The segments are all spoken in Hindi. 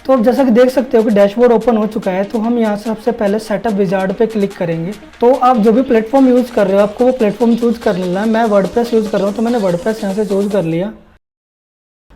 तो अब जैसा कि देख सकते हो कि डैशबोर्ड ओपन हो चुका है। तो हम यहाँ से सबसे पहले सेटअप विजार्ड पे क्लिक करेंगे। तो आप जो भी प्लेटफॉर्म यूज़ कर रहे हो आपको वो प्लेटफॉर्म चूज़ कर लेना है। मैं वर्डप्रेस यूज़ कर रहा हूँ तो मैंने वर्डप्रेस यहाँ से चूज़ कर लिया।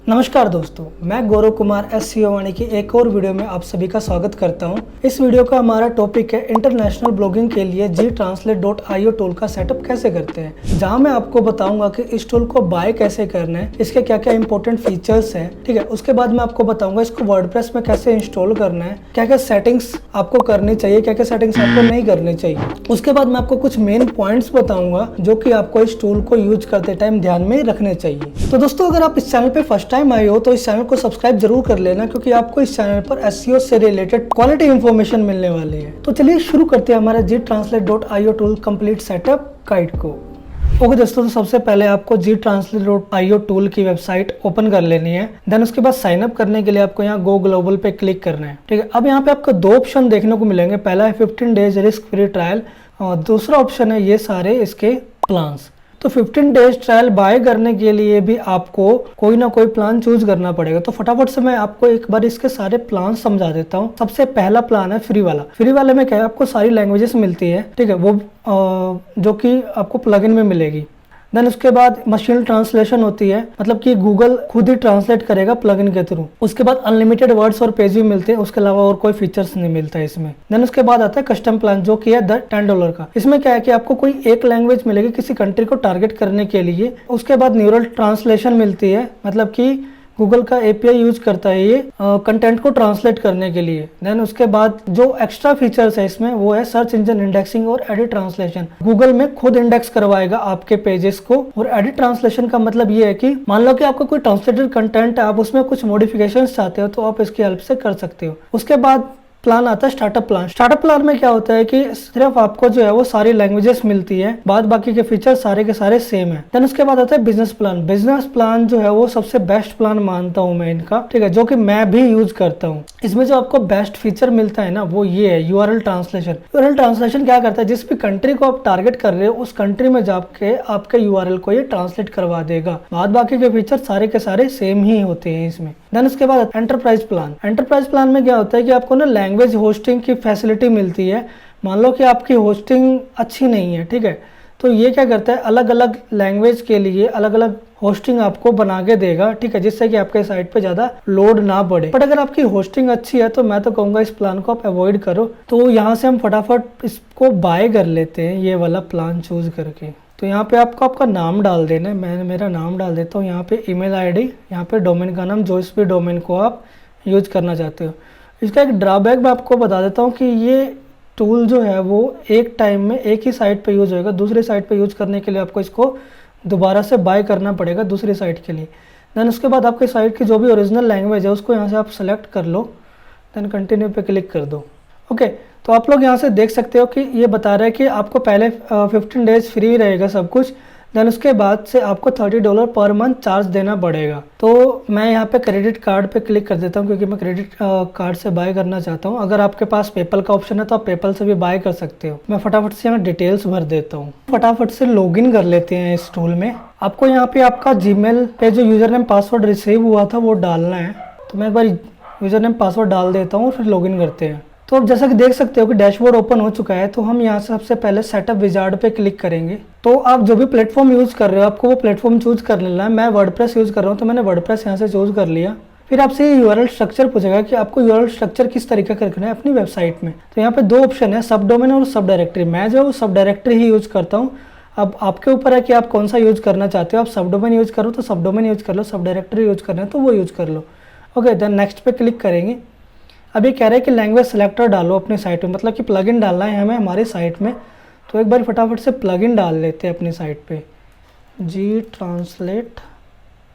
नमस्कार दोस्तों, मैं गौरव कुमार SEO वाणी की एक और वीडियो में आप सभी का स्वागत करता हूं। इस वीडियो का हमारा टॉपिक है इंटरनेशनल ब्लॉगिंग के लिए gtranslate.io टूल का सेटअप कैसे करते हैं, जहां मैं आपको बताऊंगा कि इस टूल को बाय कैसे करना है, इसके क्या क्या इंपॉर्टेंट फीचर्स हैं। ठीक है, उसके बाद मैं आपको बताऊंगा इसको वर्डप्रेस में कैसे इंस्टॉल करना है, क्या क्या सेटिंग्स आपको करनी चाहिए, क्या क्या सेटिंग्स आपको नहीं करनी चाहिए। उसके बाद मैं आपको कुछ मेन पॉइंट्स बताऊंगा जो कि आपको इस टूल को यूज करते टाइम ध्यान में रखने चाहिए। तो दोस्तों, अगर आप इस चैनल पे फर्स्ट टाइम आए हो तो इस चैनल को सब्सक्राइब जरूर कर लेना, क्योंकि आपको इस चैनल पर SEO से रिलेटेड क्वालिटी इंफॉर्मेशन मिलने वाली है। तो चलिए शुरू करते हैं हमारा gtranslate.io tool complete setup guide को। ओके दोस्तों, तो सबसे पहले आपको gtranslate.io टूल की वेबसाइट ओपन कर लेनी है। देन उसके बाद साइन अप करने के लिए आपको यहाँ गो ग्लोबल पे क्लिक करना है। ठीक है, अब यहाँ पे आपको दो ऑप्शन देखने को मिलेंगे। पहला है 15 डेज रिस्क फ्री ट्रायल और दूसरा ऑप्शन है ये सारे इसके प्लान्स। तो 15 डेज ट्रायल बाय करने के लिए भी आपको कोई ना कोई प्लान चूज करना पड़ेगा। तो फटाफट से मैं आपको एक बार इसके सारे प्लान समझा देता हूँ। सबसे पहला प्लान है फ्री वाला। फ्री वाले में क्या है, आपको सारी लैंग्वेजेस मिलती है। ठीक है, वो जो कि आपको प्लगइन में मिलेगी। देन उसके बाद मशीन ट्रांसलेशन होती है, मतलब कि गूगल खुद ही ट्रांसलेट करेगा प्लगइन के थ्रू। उसके बाद अनलिमिटेड वर्ड्स और पेज भी मिलते हैं, उसके अलावा और कोई फीचर्स नहीं मिलता है इसमें। देन उसके बाद आता है कस्टम प्लान, जो कि है $10 का। इसमें क्या है कि आपको कोई एक लैंग्वेज मिलेगी किसी कंट्री को टारगेट करने के लिए। उसके बाद न्यूरल ट्रांसलेशन मिलती है, मतलब कि गूगल का API यूज करता है ये कंटेंट को ट्रांसलेट करने के लिए। देन उसके बाद जो एक्स्ट्रा फीचर्स है इसमें वो है सर्च इंजन इंडेक्सिंग और एडिट ट्रांसलेशन। गूगल में खुद इंडेक्स करवाएगा आपके पेजेस को। और एडिट ट्रांसलेशन का मतलब ये है कि मान लो कि आपका कोई ट्रांसलेटेड कंटेंट है, आप उसमें कुछ मॉडिफिकेशन चाहते हो तो आप इसकी हेल्प से कर सकते हो। उसके बाद प्लान आता है स्टार्टअप प्लान। स्टार्टअप प्लान में क्या होता है कि सिर्फ आपको जो है वो सारी लैंग्वेजेस मिलती है, बाद बाकी के फीचर सारे के सारे सेम है। देन उसके बाद आता है बिजनेस प्लान। बिजनेस प्लान जो है वो सबसे बेस्ट प्लान मानता हूँ मैं इनका। ठीक है, जो कि मैं भी यूज करता हूँ। इसमें जो आपको बेस्ट फीचर मिलता है ना वो ये है URL ट्रांसलेशन। URL ट्रांसलेशन क्या करता है, जिस भी कंट्री को आप टारगेट कर रहे हो उस कंट्री में जाके आपके URL को ये ट्रांसलेट करवा देगा। बाद बाकी के फीचर सारे के सारे सेम ही होते हैं इसमें। देन उसके बाद एंटरप्राइज प्लान। एंटरप्राइज प्लान में क्या होता है कि आपको ना लैंग्वेज होस्टिंग की फैसिलिटी मिलती है। मान लो कि आपकी होस्टिंग अच्छी नहीं है, ठीक है, तो ये क्या करता है अलग अलग लैंग्वेज के लिए अलग अलग होस्टिंग आपको बना के देगा। ठीक है, जिससे कि आपके साइट पे ज़्यादा लोड ना बढ़े। बट अगर आपकी होस्टिंग अच्छी है तो मैं तो कहूँगा इस प्लान को आप अवॉइड करो। तो यहाँ से हम फटाफट इसको बाय कर लेते हैं, ये वाला प्लान चूज करके। तो यहाँ पे आपको आपका नाम डाल देना है। मैं मेरा नाम डाल देता हूँ। यहाँ पे ईमेल ID, यहाँ पे डोमेन का नाम, जो इस भी डोमेन को आप यूज करना चाहते हो। इसका एक ड्रॉबैक मैं आपको बता देता हूँ कि ये टूल जो है वो एक टाइम में एक ही साइट पे यूज होएगा। दूसरी साइट पे यूज करने के लिए आपको इसको दोबारा से बाय करना पड़ेगा दूसरी साइट के लिए। देन उसके बाद आपकी साइट की जो भी ओरिजिनल लैंग्वेज है उसको यहाँ से आप सेलेक्ट कर लो। देन कंटिन्यू पे क्लिक कर दो। ओके, तो आप लोग यहाँ से देख सकते हो कि ये बता रहा है कि आपको पहले 15 डेज फ्री रहेगा सब कुछ। देन उसके बाद से आपको $30 पर मंथ चार्ज देना पड़ेगा। तो मैं यहाँ पे क्रेडिट कार्ड पे क्लिक कर देता हूँ, क्योंकि मैं क्रेडिट कार्ड से बाय करना चाहता हूँ। अगर आपके पास पेपल का ऑप्शन है तो आप पेपल से भी बाय कर सकते हो। मैं फटाफट से यहाँ डिटेल्स भर देता हूँ। फटाफट से लॉगिन कर लेते हैं इस टूल में। आपको यहाँ पे आपका जीमेल पे जो यूजर नेम पासवर्ड रिसीव हुआ था वो डालना है। तो मैं एक बार यूजर नेम पासवर्ड डाल देता हूँ, फिर लॉगिन करते हैं। तो अब जैसा कि देख सकते हो कि डैशबोर्ड ओपन हो चुका है। तो हम यहाँ से सबसे पहले सेटअप विजार्ड पे क्लिक करेंगे। तो आप जो भी प्लेटफॉर्म यूज़ कर रहे हो आपको वो प्लेटफॉर्म चूज कर लेना है। मैं वर्डप्रेस यूज़ कर रहा हूँ तो मैंने वर्डप्रेस यहाँ से चूज कर लिया। फिर आपसे ये URL स्ट्रक्चर पूछेगा कि आपको URL स्ट्रक्चर किस तरीके का रखना है अपनी वेबसाइट में। तो यहाँ पे दो ऑप्शन है, सब डोमेन और सब डायरेक्टरी। मैं जो सब डायरेक्टरी ही यूज़ करता हूँ। अब आपके ऊपर है कि आप कौन सा यूज़ करना चाहते हो। आप सब डोमेन यूज़ करो तो सब डोमेन यूज़ कर लो, सब डायरेक्टरी यूज़ करना है तो वो यूज़ कर लो। ओके, देन नेक्स्ट पे क्लिक करेंगे। अब ये कह रहे हैं कि लैंग्वेज सेलेक्टर डालो अपनी साइट में, मतलब कि प्लगइन डालना है हमें हमारी साइट में। तो एक बार फटाफट से प्लगइन डाल लेते हैं अपनी साइट पे, gtranslate।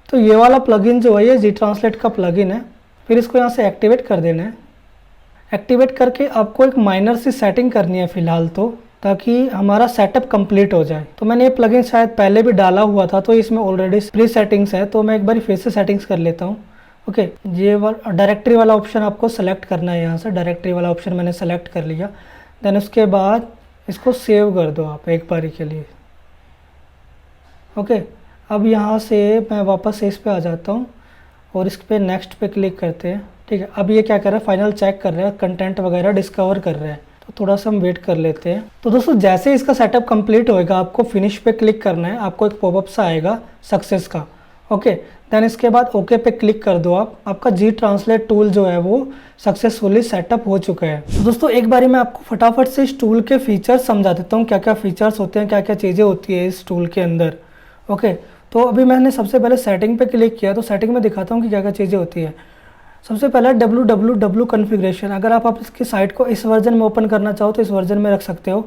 तो ये वाला प्लगइन जो है ये gtranslate का प्लगइन है। फिर इसको यहाँ से एक्टिवेट कर देना है। एक्टिवेट करके आपको एक माइनर सी सेटिंग करनी है फ़िलहाल तो, ताकि हमारा सेटअप कंप्लीट हो जाए। तो मैंने ये प्लगइन शायद पहले भी डाला हुआ था तो इसमें ऑलरेडी प्री सेटिंग्स है। तो मैं एक बार फिर से सेटिंग्स कर लेता हूँ। ओके, ये वाला डायरेक्टरी वाला ऑप्शन आपको सेलेक्ट करना है। यहाँ से डायरेक्टरी वाला ऑप्शन मैंने सेलेक्ट कर लिया। देन उसके बाद इसको सेव कर दो आप एक बारी के लिए। ओके, अब यहाँ से मैं वापस इस पे आ जाता हूँ और इस पे नेक्स्ट पे क्लिक करते हैं। ठीक है। अब ये क्या कर रहा है, फाइनल चेक कर रहा है, कंटेंट वगैरह डिस्कवर कर रहा है। तो थोड़ा सा हम वेट कर लेते हैं। तो दोस्तों जैसे इसका सेटअप कंप्लीट होएगा, आपको फिनिश पे क्लिक करना है, आपको एक पॉपअप सा आएगा सक्सेस का। ओके, देन इसके बाद ओके पे क्लिक कर दो आप। आपका जी ट्रांसलेट टूल जो है वो सक्सेसफुली सेटअप हो चुका है। तो दोस्तों एक बारी मैं आपको फटाफट से इस टूल के फीचर्स समझा देता हूँ, क्या क्या फीचर्स होते हैं, क्या क्या चीज़ें होती है इस टूल के अंदर। ओके, तो अभी मैंने सबसे पहले सेटिंग पे क्लिक किया, तो सेटिंग में दिखाता हूँ कि क्या क्या चीज़ें होती है। सबसे पहला www कॉन्फ़िगरेशन। अगर आप इसकी साइट को इस वर्जन में ओपन करना चाहो तो इस वर्जन में रख सकते हो।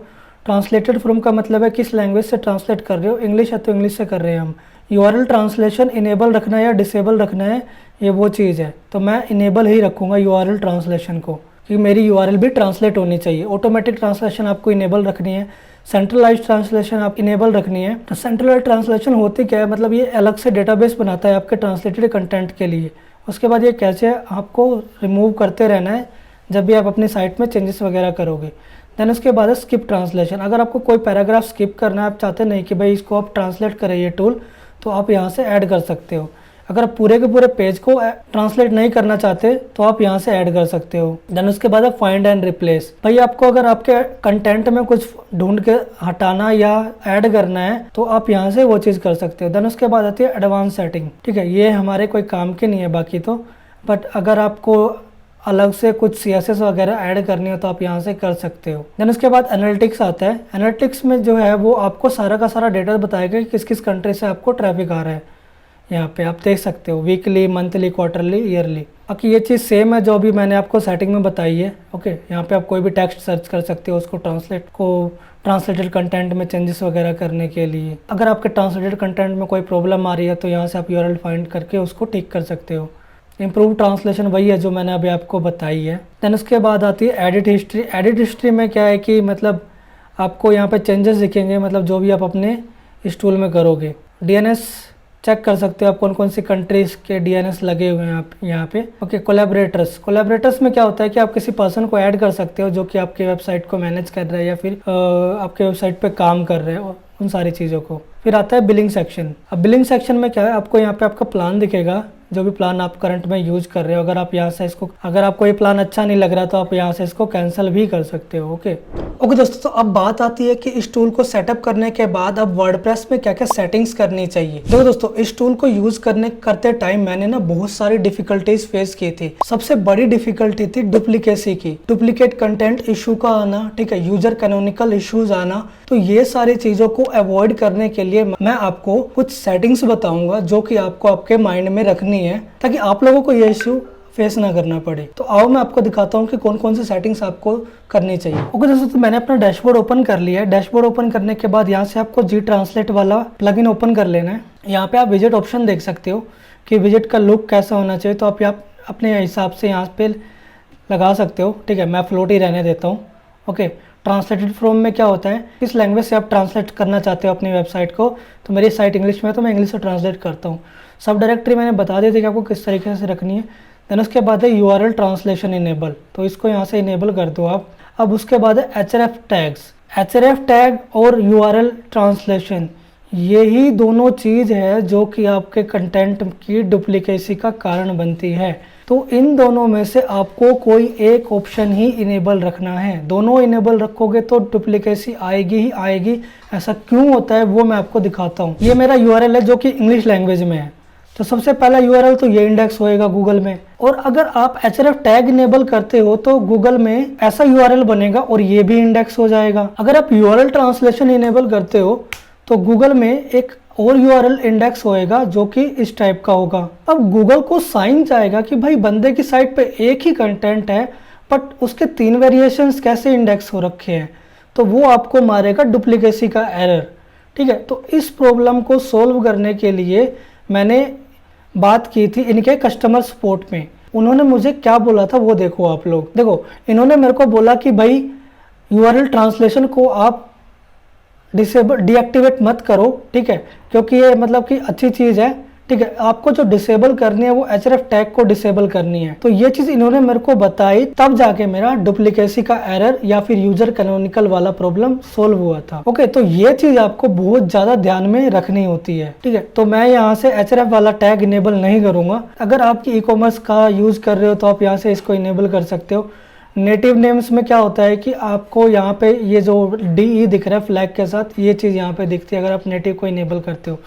ट्रांसलेटेड फ्रॉम का मतलब है किस लैंग्वेज से ट्रांसलेट कर रहे हो, इंग्लिश है तो इंग्लिश से कर रहे हैं हम। यूआरएल ट्रांसलेशन इनेबल रखना है या डिसेबल रखना है, ये वो चीज़ है। तो मैं इनेबल ही रखूँगा यूआरएल ट्रांसलेशन को, क्योंकि मेरी यूआरएल भी ट्रांसलेट होनी चाहिए। ऑटोमेटिक ट्रांसलेशन आपको इनेबल रखनी है, सेंट्रलाइज्ड ट्रांसलेशन आप इनेबल रखनी है। तो सेंट्रलाइज्ड ट्रांसलेशन होती क्या है, मतलब ये अलग से डेटाबेस बनाता है आपके ट्रांसलेटेड कंटेंट के लिए। उसके बाद ये कैसे आपको रिमूव करते रहना है जब भी आप अपनी साइट में चेंजेस वगैरह करोगे। देन उसके बाद है स्किप ट्रांसलेशन। अगर आपको कोई पैराग्राफ स्किप करना है, आप चाहते नहीं कि भाई इसको आप ट्रांसलेट करें ये टूल, तो आप यहाँ से ऐड कर सकते हो। अगर आप पूरे के पूरे पेज को ट्रांसलेट नहीं करना चाहते तो आप यहाँ से ऐड कर सकते हो। देन उसके बाद है फाइंड एंड रिप्लेस। भाई आपको अगर आपके कंटेंट में कुछ ढूंढ के हटाना या ऐड करना है तो आप यहाँ से वो चीज़ कर सकते हो। देन उसके बाद आती है एडवांस सेटिंग। ठीक है, ये हमारे कोई काम की नहीं है बाकी तो, बट अगर आपको अलग से कुछ CSS वगैरह ऐड करनी हो तो आप यहाँ से कर सकते हो। देन उसके बाद एनालिटिक्स आता है। एनालिटिक्स में जो है वो आपको सारा का सारा डेटा बताएगा कि किस किस कंट्री से आपको ट्रैफिक आ रहा है। यहाँ पे आप देख सकते हो वीकली, मंथली, क्वार्टरली, ईयरली। बाकी ये चीज़ सेम है जो अभी मैंने आपको सेटिंग में बताई है। ओके, यहाँ पे आप कोई भी टेक्स्ट सर्च कर सकते हो उसको ट्रांसलेटेड कंटेंट में चेंजेस वगैरह करने के लिए। अगर आपके ट्रांसलेटेड कंटेंट में कोई प्रॉब्लम आ रही है तो यहाँ से आप URL फाइंड करके उसको ठीक कर सकते हो। इम्प्रूव ट्रांसलेशन वही है जो मैंने अभी आपको बताई है। देन उसके बाद आती है एडिट हिस्ट्री। एडिट हिस्ट्री में क्या है कि मतलब आपको यहाँ पे चेंजेस दिखेंगे, मतलब जो भी आप अपने इस टूल में करोगे। DNS चेक कर सकते हो आप कौन कौन सी कंट्रीज़ के DNS लगे हुए हैं आप यहाँ पे। ओके, कोलैबोरेटर्स में क्या होता है कि आप किसी पर्सन को ऐड कर सकते हो जो कि आपके वेबसाइट को मैनेज कर रहा है या फिर आपके वेबसाइट पे काम कर रहे हो, उन सारी चीज़ों को। फिर आता है बिलिंग सेक्शन। अब बिलिंग सेक्शन में क्या है, आपको यहाँ पे आपका प्लान दिखेगा, जो भी प्लान आप करंट में यूज कर रहे हो। अगर आपको ये प्लान अच्छा नहीं लग रहा तो आप यहाँ से इसको कैंसिल भी कर सकते हो। ओके दोस्तों, तो अब बात आती है कि इस टूल को सेटअप करने के बाद अब वर्डप्रेस में क्या क्या सेटिंग्स करनी चाहिए। देखो दोस्तों, इस टूल को यूज करते टाइम मैंने ना बहुत सारी डिफिकल्टीज फेस की थी। सबसे बड़ी डिफिकल्टी थी डुप्लीकेसी की, डुप्लीकेट कंटेंट इशू का आना, ठीक है, यूजर कैनोनिकल इश्यूज आना। तो ये सारी चीजों को अवॉइड करने के लिए मैं आपको कुछ सेटिंग्स बताऊंगा जो कि आपको आपके माइंड में रखनी है ताकि आप लोगों को ये इश्यू फेस ना करना पड़े। तो आओ मैं आपको दिखाता हूँ कि कौन कौन से सेटिंग्स आपको करनी चाहिए। ओके दोस्तों, तो मैंने अपना डैशबोर्ड ओपन कर लिया है। डैशबोर्ड ओपन करने के बाद यहाँ से आपको जी ट्रांसलेट वाला प्लगइन ओपन कर लेना है। यहाँ पे आप विजिट ऑप्शन देख सकते हो कि विजिट का लुक कैसा होना चाहिए, तो आप अपने हिसाब से यहाँ पे लगा सकते हो। ठीक है, मैं फ्लोट ही रहने देता हूँ। ओके, ट्रांसलेटेड फ्रॉम में क्या होता है, किस लैंग्वेज से आप ट्रांसलेट करना चाहते हो अपनी वेबसाइट को। तो मेरी साइट इंग्लिश में है तो मैं इंग्लिश से ट्रांसलेट करता हूँ। सब डायरेक्टरी मैंने बता दी थी कि आपको किस तरीके से रखनी है। देन उसके बाद है URL ट्रांसलेशन इनेबल, तो इसको यहाँ से इनेबल कर दो आप। अब उसके बाद है href टैग्स। href टैग और URL ट्रांसलेशन, यही दोनों चीज़ है जो कि आपके कंटेंट की डुप्लीकेसी का कारण बनती है। तो इन दोनों में से आपको कोई एक ऑप्शन ही इनेबल रखना है। दोनों इनेबल रखोगे तो डुप्लीकेसी आएगी ही आएगी। ऐसा क्यों होता है वो मैं आपको दिखाता हूँ। ये मेरा URL है जो कि इंग्लिश लैंग्वेज में है, तो सबसे पहला URL तो ये इंडेक्स होएगा गूगल में। और अगर आप href टैग इनेबल करते हो तो गूगल में ऐसा URL बनेगा और ये भी इंडेक्स हो जाएगा। अगर आप URL ट्रांसलेशन इनेबल करते हो तो गूगल में एक और URL इंडेक्स होएगा जो कि इस टाइप का होगा। अब गूगल को साइन जाएगा कि भाई बंदे की साइट पे एक ही कंटेंट है बट उसके 3 वेरिएशंस कैसे इंडेक्स हो रखे हैं, तो वो आपको मारेगा डुप्लीकेसी का एरर। ठीक है, तो इस प्रॉब्लम को सोल्व करने के लिए मैंने बात की थी इनके कस्टमर सपोर्ट में। उन्होंने मुझे क्या बोला था वो देखो आप लोग। देखो, इन्होंने मेरे को बोला कि भाई URL ट्रांसलेशन को आप डीएक्टिवेट मत करो, ठीक है, क्योंकि ये मतलब कि अच्छी चीज़ है। ठीक है, आपको जो डिसेबल करनी है वो href टैग को डिसेबल करनी है। तो ये चीज इन्होंने मेरे को बताई, तब जाके मेरा डुप्लीकेसी का एरर या फिर यूजर कैनोनिकल वाला प्रॉब्लम सोल्व हुआ था। ओके, तो ये चीज आपको बहुत ज्यादा ध्यान में रखनी होती है। ठीक है, तो मैं यहाँ से href वाला टैग इनेबल नहीं करूंगा। अगर आपकी ई कॉमर्स का यूज कर रहे हो तो आप यहाँ से इसको इनेबल कर सकते हो। नेटिव नेम्स में क्या होता है कि आपको यहाँ पे ये जो DE दिख रहा है फ्लैग के साथ, ये चीज़ यहाँ पे दिखती है अगर आप नेटिव को इनेबल करते हो।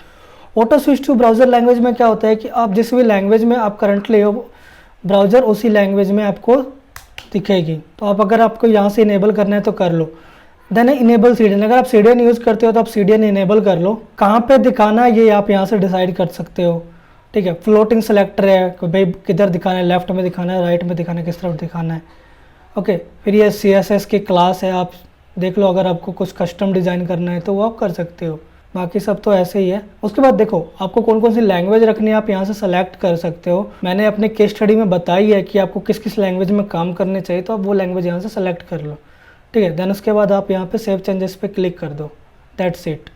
Auto switch to browser language में क्या होता है कि आप जिस भी लैंग्वेज में आप करंटली हो ब्राउजर, उसी लैंग्वेज में आपको दिखेगी। तो आप अगर आपको यहाँ से इनेबल करना है तो कर लो। देन इनेबल CDN, अगर आप CDN यूज़ करते हो तो आप CDN इनेबल कर लो। कहाँ पे दिखाना है ये आप यहाँ से डिसाइड कर सकते हो। ठीक है, फ्लोटिंग सेलेक्टर है कि भाई किधर दिखाना है, लेफ्ट में दिखाना है, राइट में दिखाना है, किस तरफ दिखाना है। ओके, फिर ये CSS की क्लास है, आप देख लो। अगर आपको कुछ कस्टम डिज़ाइन करना है तो वो आप कर सकते हो। बाकी सब तो ऐसे ही है। उसके बाद देखो आपको कौन कौन सी लैंग्वेज रखनी है, आप यहाँ से सेलेक्ट कर सकते हो। मैंने अपने केस स्टडी में बताई है कि आपको किस किस लैंग्वेज में काम करने चाहिए, तो आप वो लैंग्वेज यहाँ से सेलेक्ट कर लो। ठीक है, देन उसके बाद आप यहाँ पे सेव चेंजेस पे क्लिक कर दो। That's it.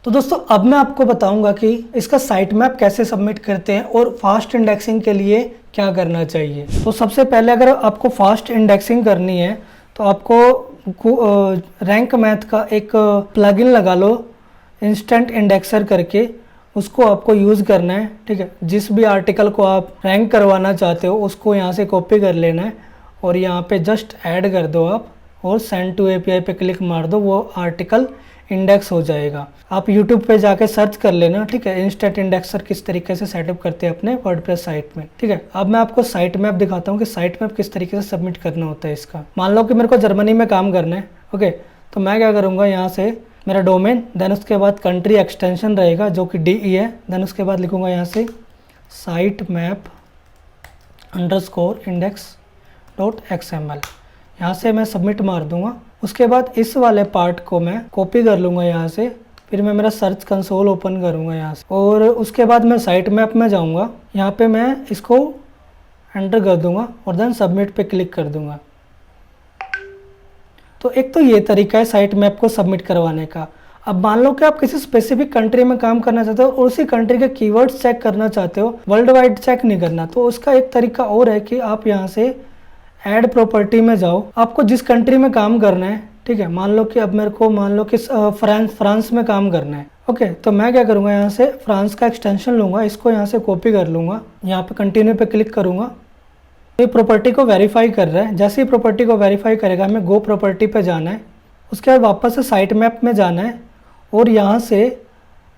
तो दोस्तों अब मैं आपको बताऊंगा कि इसका साइट मैप कैसे सबमिट करते हैं और फास्ट इंडेक्सिंग के लिए क्या करना चाहिए। तो सबसे पहले अगर आपको फास्ट इंडेक्सिंग करनी है तो आपको रैंक मैथ का एक प्लगइन लगा लो, इंस्टेंट इंडेक्सर करके, उसको आपको यूज़ करना है। ठीक है, जिस भी आर्टिकल को आप रैंक करवाना चाहते हो उसको यहाँ से कॉपी कर लेना है और यहाँ पे जस्ट ऐड कर दो आप, और सेंड टू API पे क्लिक मार दो, वो आर्टिकल इंडेक्स हो जाएगा। आप YouTube पे जाके सर्च कर लेना। ठीक है, इंस्टेंट इंडेक्सर किस तरीके से सेटअप करते हैं अपने वर्डप्रेस साइट में। ठीक है, अब मैं आपको साइट मैप दिखाता हूँ कि साइट मैप किस तरीके से सबमिट करना होता है इसका। मान लो कि मेरे को जर्मनी में काम करना है। ओके, तो मैं क्या करूँगा, यहाँ से मेरा डोमेन, देन उसके बाद कंट्री एक्सटेंशन रहेगा जो कि DE है। देन उसके बाद लिखूँगा यहाँ से साइट मैप _index.xml। यहाँ से मैं सबमिट मार दूंगा। उसके बाद इस वाले पार्ट को मैं कॉपी कर लूँगा यहाँ से, फिर मैं मेरा सर्च कंसोल ओपन करूँगा यहाँ से, और उसके बाद मैं साइट मैप में जाऊँगा। यहाँ पे मैं इसको एंटर कर दूँगा और देन सबमिट पे क्लिक कर दूँगा। तो एक तो ये तरीका है साइट मैप को सबमिट करवाने का। अब मान लो कि आप किसी स्पेसिफिक कंट्री में काम करना चाहते हो और उसी कंट्री के कीवर्ड्स चेक करना चाहते हो, वर्ल्ड वाइड चेक नहीं करना, तो उसका एक तरीका और है कि आप यहाँ से ऐड प्रॉपर्टी में जाओ। आपको जिस कंट्री में काम करना है, ठीक है, मान लो कि अब मेरे को मान लो कि फ्रांस में काम करना है। ओके, तो मैं क्या करूँगा, यहाँ से फ्रांस का एक्सटेंशन लूँगा, इसको यहाँ से कॉपी कर लूँगा, यहाँ पे कंटिन्यू पे क्लिक करूँगा। ये प्रॉपर्टी को वेरीफाई कर रहा है। जैसे ही प्रॉपर्टी को वेरीफाई करेगा हमें गो प्रॉपर्टी पे जाना है। उसके बाद वापस से साइट मैप में जाना है और यहाँ से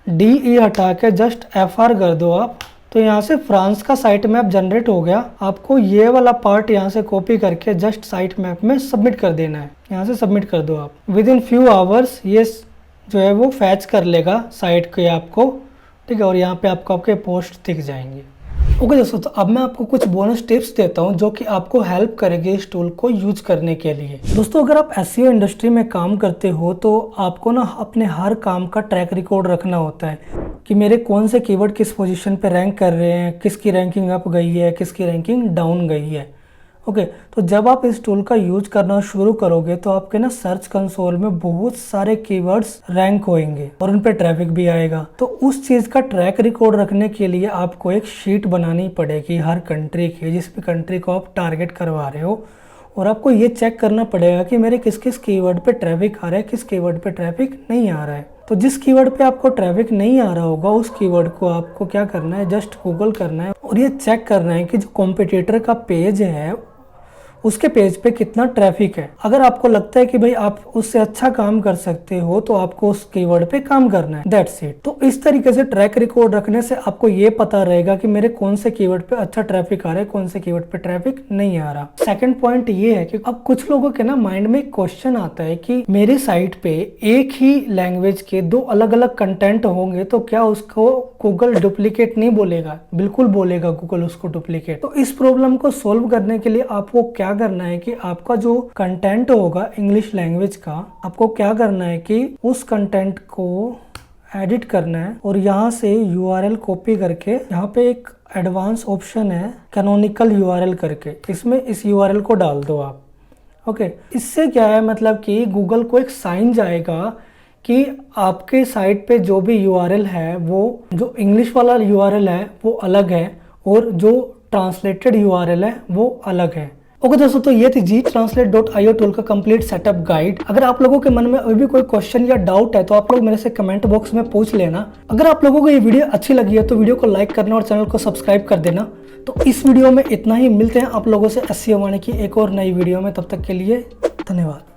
DE हटा के जस्ट FR कर दो आप, तो यहाँ से फ्रांस का साइट मैप जनरेट हो गया। आपको ये वाला पार्ट यहाँ से कॉपी करके जस्ट साइट मैप में सबमिट कर देना है। यहाँ से सबमिट कर दो आप। विद इन फ्यू आवर्स ये जो है वो फैच कर लेगा साइट के आपको। ठीक है, और यहाँ पे आपको आपके पोस्ट दिख जाएंगे। ओके दोस्तों, तो अब मैं आपको कुछ बोनस टिप्स देता हूँ जो कि आपको हेल्प करेंगे इस टूल को यूज करने के लिए। दोस्तों, अगर आप SEO इंडस्ट्री में काम करते हो तो आपको ना अपने हर काम का ट्रैक रिकॉर्ड रखना होता है कि मेरे कौन से कीवर्ड किस पोजीशन पे रैंक कर रहे हैं, किसकी रैंकिंग अप गई है, किसकी रैंकिंग डाउन गई है। ओके, तो जब आप इस टूल का यूज करना शुरू करोगे तो आपके ना सर्च कंसोल में बहुत सारे कीवर्ड्स रैंक होंगे और उन पे ट्रैफिक भी आएगा। तो उस चीज़ का ट्रैक रिकॉर्ड रखने के लिए आपको एक शीट बनानी पड़ेगी हर कंट्री की, जिस भी कंट्री को आप टारगेट करवा रहे हो, और आपको ये चेक करना पड़ेगा कि मेरे किस किस कीवर्ड पे ट्रैफिक आ रहा है, किस कीवर्ड पे ट्रैफिक नहीं आ रहा है। तो जिस कीवर्ड पे आपको ट्रैफिक नहीं आ रहा होगा उस कीवर्ड को आपको क्या करना है, जस्ट गूगल करना है और ये चेक करना है कि जो कॉम्पिटिटर का पेज है उसके पेज पे कितना ट्रैफिक है। अगर आपको लगता है कि भाई आप उससे अच्छा काम कर सकते हो तो आपको उस कीवर्ड पे काम करना है। That's it. तो इस तरीके से ट्रैक रिकॉर्ड रखने से आपको ये पता रहेगा कि मेरे कौन से कीवर्ड पे अच्छा ट्रैफिक आ रहा है, कौन से कीवर्ड पे ट्रैफिक नहीं आ रहा। सेकंड पॉइंट ये है कि अब कुछ लोगों के ना माइंड में एक क्वेश्चन आता है कि मेरी साइट पे एक ही लैंग्वेज के दो अलग अलग कंटेंट होंगे तो क्या उसको गूगल डुप्लीकेट नहीं बोलेगा? बिल्कुल बोलेगा गूगल उसको डुप्लीकेट। तो इस प्रॉब्लम को सोल्व करने के लिए आपको क्या करना है कि आपका जो कंटेंट होगा इंग्लिश लैंग्वेज का, आपको क्या करना है कि उस कंटेंट को एडिट करना है और यहाँ से URL कॉपी करके यहाँ पे एक एडवांस ऑप्शन है कैनोनिकल URL करके, इसमें इस URL को डाल दो आप। ओके, इससे क्या है मतलब कि गूगल को एक साइन जाएगा कि आपके साइट पे जो भी URL है वो जो इंग्लिश वाला URL है वो अलग है और जो ट्रांसलेटेड URL है वो अलग है। ओके दोस्तों, तो ये थी gtranslate.io टूल का कंप्लीट सेटअप गाइड। अगर आप लोगों के मन में अभी भी कोई क्वेश्चन या डाउट है तो आप लोग मेरे से कमेंट बॉक्स में पूछ लेना। अगर आप लोगों को ये वीडियो अच्छी लगी है तो वीडियो को लाइक करना और चैनल को सब्सक्राइब कर देना। तो इस वीडियो में इतना ही, मिलते हैं आप लोगों से SEO वाणी की एक और नई वीडियो में। तब तक के लिए धन्यवाद।